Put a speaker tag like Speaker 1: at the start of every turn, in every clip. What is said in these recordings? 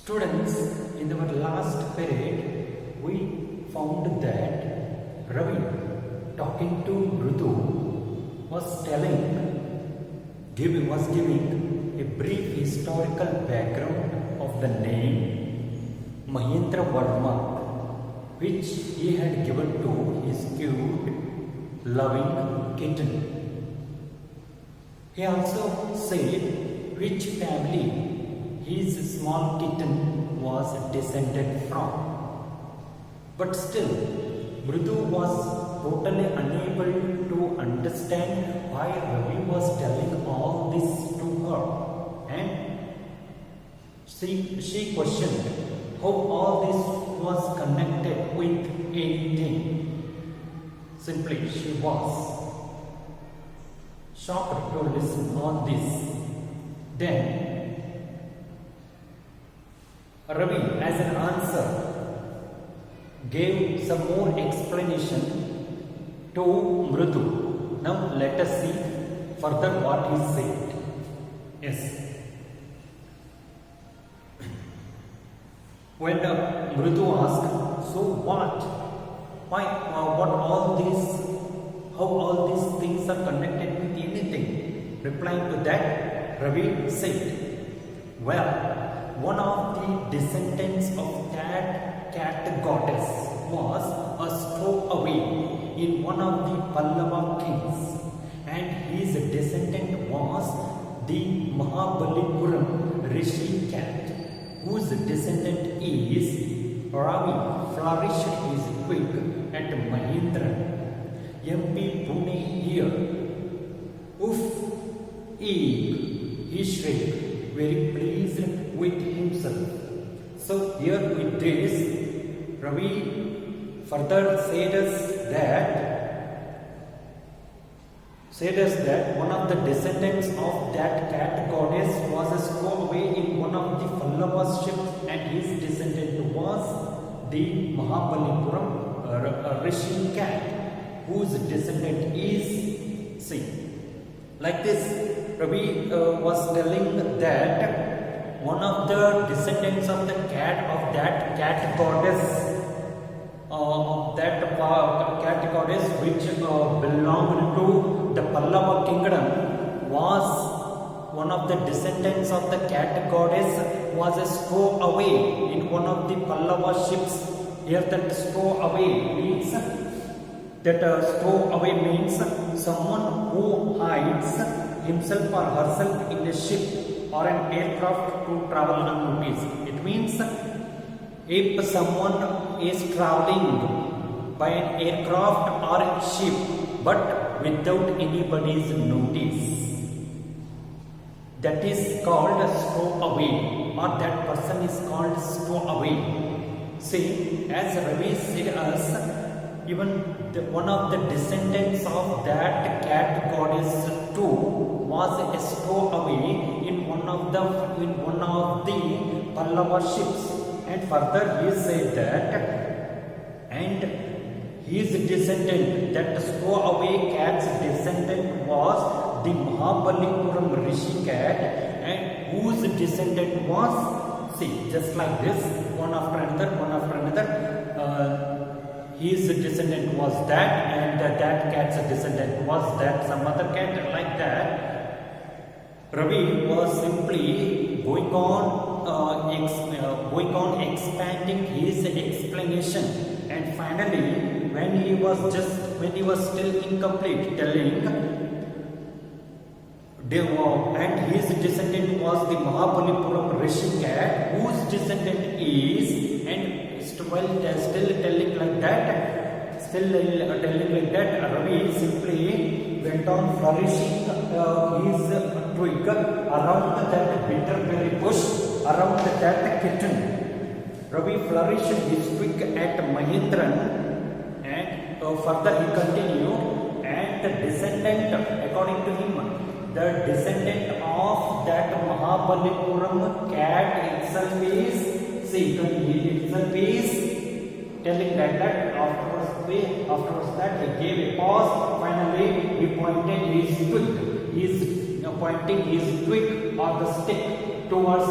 Speaker 1: Students, in our last period, we found that Ravi, talking to Mridu, was giving a brief historical background of the name Mahendra Varma, which he had given to his cute, loving kitten. He also said which family his small kitten was descended from. But still, Mridu was totally unable to understand why Ravi was telling all this to her, and she questioned how all this was connected with anything. Simply, she was shocked to listen all this. Then Ravi, as an answer, gave some more explanation to Mridu. Now let us see further what he said. Yes. When Mridu asked, so what? Why? What all these? How all these things are connected with anything? Replying to that, Ravi said, well, one of the descendants of that cat goddess was a stowaway in one of the Pallava kings, and his descendant was the Mahabalipuram Rishi cat, whose descendant is Ravi flourished his twig at Mahendra, MP Pune here. Oof, eek, he shrieked, very pleased with himself. So here with this, Ravi further said us that one of the descendants of that cat goddess was a stowaway in one of the Pallava ships, and his descendant was the Mahabalipuram Rishi cat, whose descendant is like this. Ravi was telling that one of the descendants of the cat of that cat goddess, which belonged to the Pallava kingdom, was one of the descendants of the cat goddess was a stowaway in one of the Pallava ships. Here that stowaway means someone who hides himself or herself in a ship or an aircraft to travel unnoticed. It means if someone is traveling by an aircraft or a ship but without anybody's notice, that is called a stowaway, or that person is called stowaway. See, as Ravi said us, even one of the descendants of that cat goddess too was a stowaway in one of the Pallava ships. And further he said that, and his descendant, that stowaway cat's descendant, was the Mahabalipuram Rishi cat, and whose descendant was, see, just like this, one after another. His descendant was that, and that cat's descendant was that, some other cat, like that. Ravi was simply going on expanding his explanation, and finally, when he was still incomplete, telling, and his descendant was the Mahabalipuram Rishi cat, whose descendant is, and while still telling like that, Ravi simply went on flourishing his twig around that bitterberry bush, around that kitten. Ravi flourished his twig at Mahendran, and further he continued, and the descendant, according to him, the descendant of that Mahabalipuram cat itself is, telling that afterwards that he gave a pause. Finally, he pointed his twig, pointing his twig or the stick towards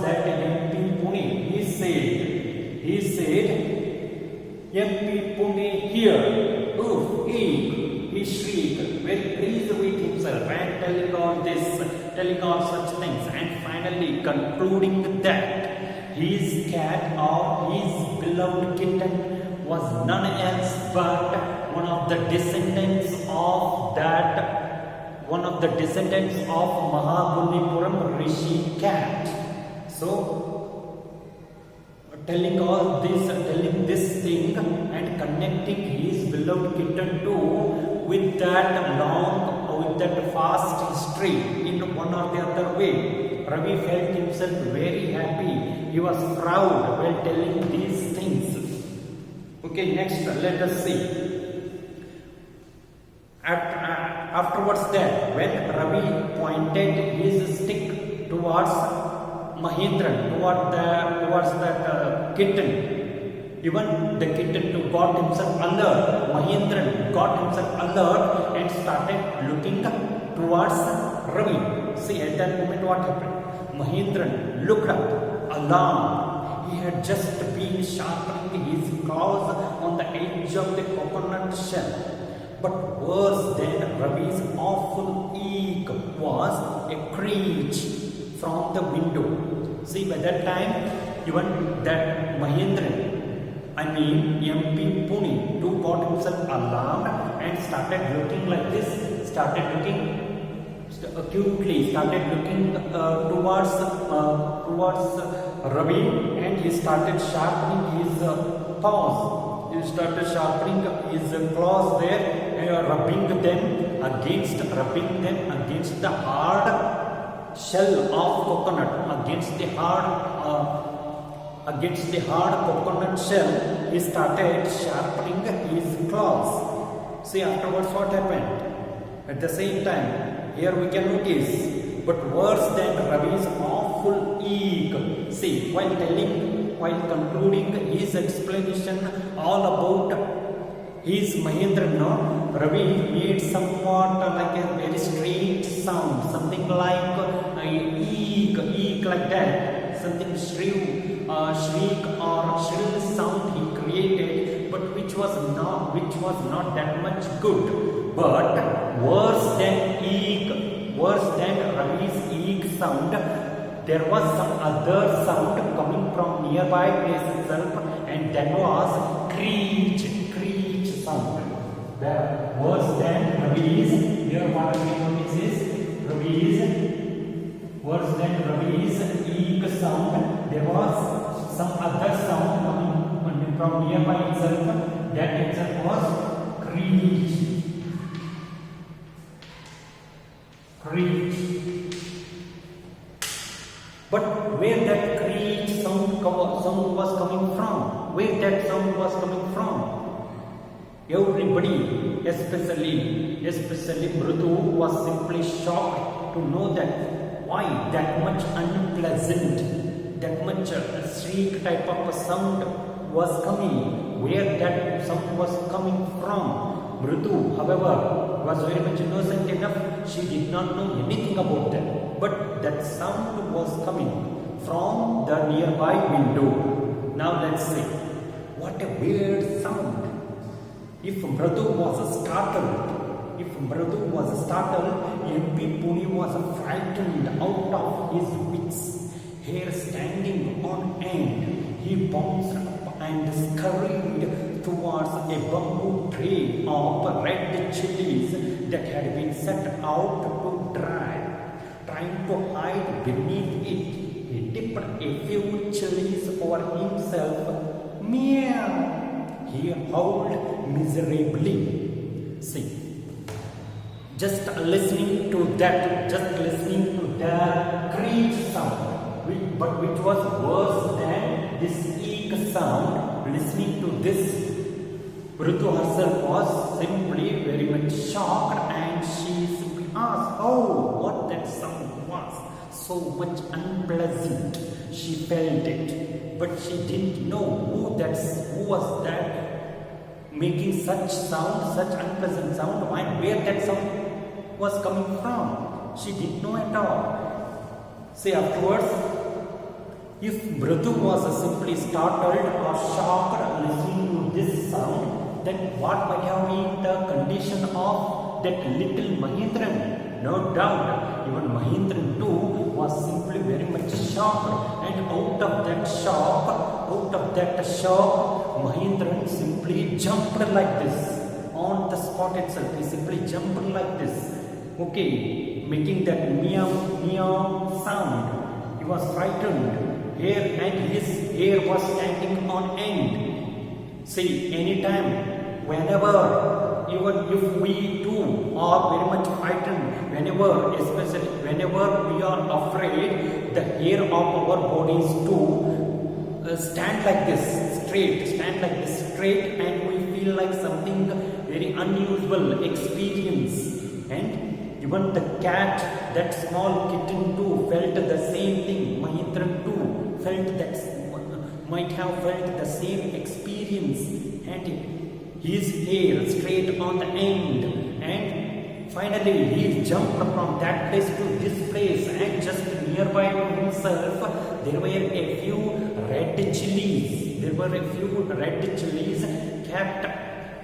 Speaker 1: that empty MP Pune here. Oof, he shrieked, very pleased with himself and telling all this, telling all such things, and finally concluding that his cat or his beloved kitten was none else but one of the descendants of Mahabalipuram Rishi cat. So, telling this thing and connecting his beloved kitten to with that fast history in one or the other way. Ravi felt himself very happy. He was proud while telling these things. Okay, next let us see. Afterwards that, when Ravi pointed his stick towards Mahendran, towards that kitten, even the kitten got himself alert. Mahendran got himself alert and started looking towards Ravi. See, at that moment what happened? Mahendran looked up, alarmed. He had just been sharpening his claws on the edge of the coconut shell. But worse than Ravi's awful eek was a screech from the window. See, by that time, even that Mahendran, MP Pune, too got himself alarmed and started looking like this, started looking acutely, started looking towards Ravi, and he started sharpening his paws. He started sharpening his claws there, rubbing them against the hard shell of coconut, against the hard coconut shell. He started sharpening his claws. See, afterwards what happened? At the same time, here we can notice, but worse than Ravi's awful eek. See, while concluding his explanation all about his Mahendran, Ravi made somewhat like a very strange sound, something like a eek like that, something shriek or shrill sound he created, but which was not that much good. But worse than Ravi's eek sound, there was some other sound coming from nearby place itself, and that was screech sound. Worse than Ravi's, here what we notice is worse than Ravi's eek sound, there was some other sound coming from nearby itself, that itself was screech. But where that screech sound was coming from? Where that sound was coming from? Everybody, especially Mridu, was simply shocked to know that why that much unpleasant, that much shriek type of a sound was coming. Where that sound was coming from? Mridu, however, was very much innocent enough. She did not know anything about that. But that sound was coming from the nearby window. Now let's see. What a weird sound. If Mridu was startled, MP Pune was frightened out of his wits. Hair standing on end, he bounced up and scurried towards a bamboo tray of red chilies that had been set out to dry. Trying to hide beneath it, he dipped a few chilies over himself. Meow! He howled miserably. See, just listening to that screech sound, but which was worse than this eek sound, listening to this, Mridu herself was simply very much shocked, and she simply asked, oh, what that sound was. So much unpleasant. She felt it, but she didn't know who was that making such sound, such unpleasant sound, and where that sound was coming from. She didn't know at all. See, afterwards, If Bradu was simply startled or shocked listening to this sound, then what might have been the condition of that little Mahindran? No doubt, even Mahindran too was simply very much shocked, and out of that shock, Mahindran simply jumped like this on the spot itself. He simply jumped like this, okay, making that meow meow sound. He was frightened. And his hair was standing on end. See, anytime, whenever, even if we too are very much frightened, especially whenever we are afraid, the hair of our bodies too stand like this straight, and we feel like something very unusual experience. And even the cat, that small kitten too, felt the same thing. Mahindran too might have felt the same experience, and his hair straight on the end. And finally, he jumped from that place to this place, and just nearby to himself, there were a few red chilies.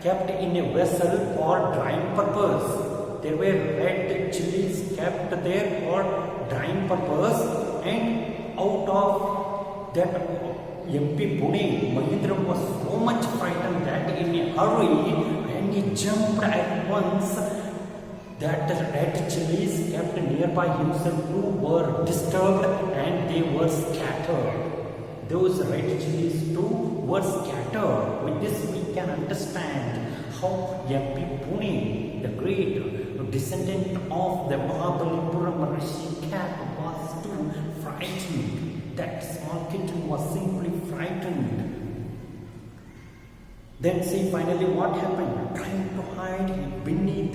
Speaker 1: Kept in a vessel for drying purpose. There were red chilies kept there for drying purpose, and out of that MP Pune, Mahindran was so much frightened that in a hurry, and he jumped at once. That red chilies kept nearby himself too were disturbed, and they were scattered. Those red chilies too were scattered. With this we can understand how MP Pune, the great descendant of the Mahabalipuram Rishi cat, was too frightened. That small kitten was simply frightened. Then see finally what happened. Trying to hide beneath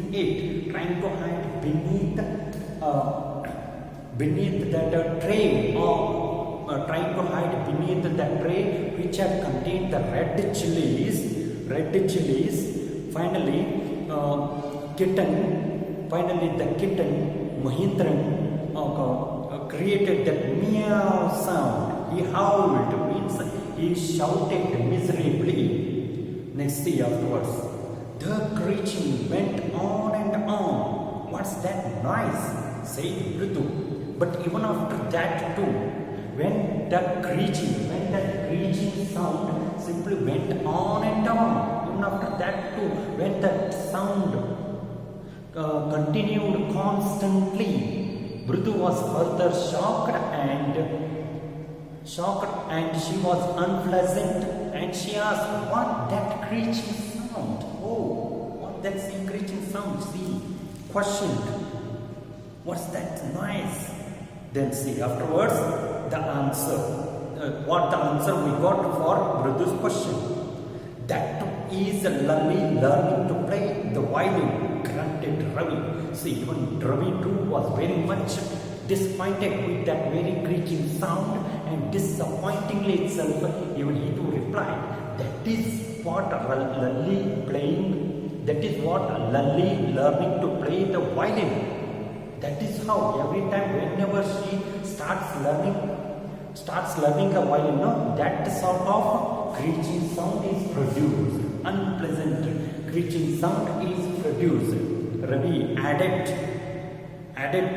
Speaker 1: that tray, or trying to hide beneath that tray which had contained the red chilies. Finally, the kitten Mahindran created that meow sound. He howled, means he shouted miserably. Next, see afterwards. The screeching went on and on. What's that noise? Said Ritu. But even after that too, when that screeching sound simply went on and on, even after that too, when that sound continued constantly, Britu was further shocked, and she was unpleasant, and she asked, what that screeching sound? Oh, what that screeching sound? She questioned, what's that noise? Then see afterwards the answer. What the answer we got for Britu's question. That is Lalli learning to play the violin, grunted Ravi. See, even Ravi too was very much disappointed with that very creaking sound, and disappointingly itself, even he too replied, that is what Lalli learning to play the violin. That is how every time whenever she starts learning a violin, that sort of screeching sound is produced. Unpleasant screeching sound is produced. Ravi added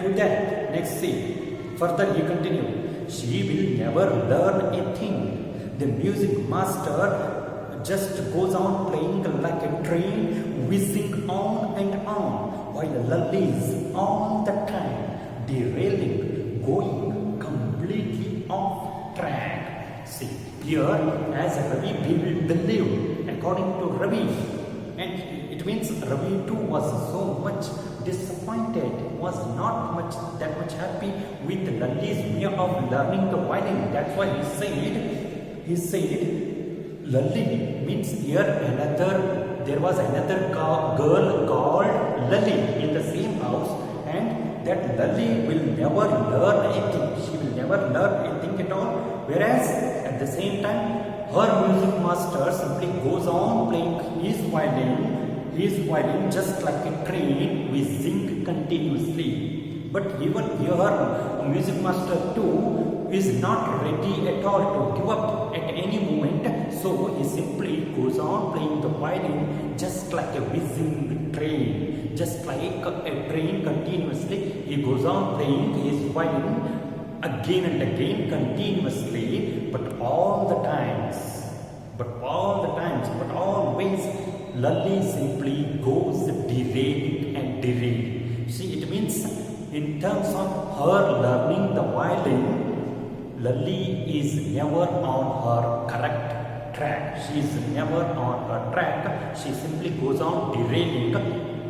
Speaker 1: to that. Next scene. Further he continued. She will never learn a thing. The music master just goes on playing like a train, whizzing on and on, while Lalli is all the time derailing, going completely off track. See, here as Ravi believed, according to Ravi, and it means Ravi too was so much disappointed, was not that much happy with Lalli's way of learning the violin. That's why he said, Lalli means here there was another girl called Lalli in the same house, and that Lalli will never learn anything. She will never learn anything at all. Whereas at the same time, her music master simply goes on playing his violin just like a train, whizzing continuously. But even here, music master too is not ready at all to give up at any moment. So he simply goes on playing the violin just like a whizzing train. Just like a train continuously, he goes on playing his violin again and again continuously, but always Lalli simply goes derailing and derailing. See, it means in terms of her learning the violin, Lalli is never on her correct track. She is never on her track. She simply goes on derailing.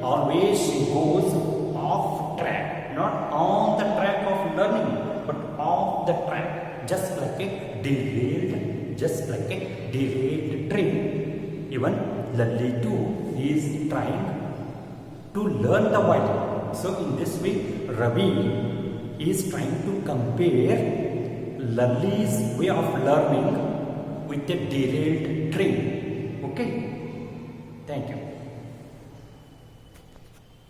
Speaker 1: Always she goes off track, not on the track of learning, but off the track, just like a derailed train. Even Lalli too is trying to learn the violin. So in this way, Ravi is trying to compare Lalli's way of learning with a derailed train. Okay? Thank you.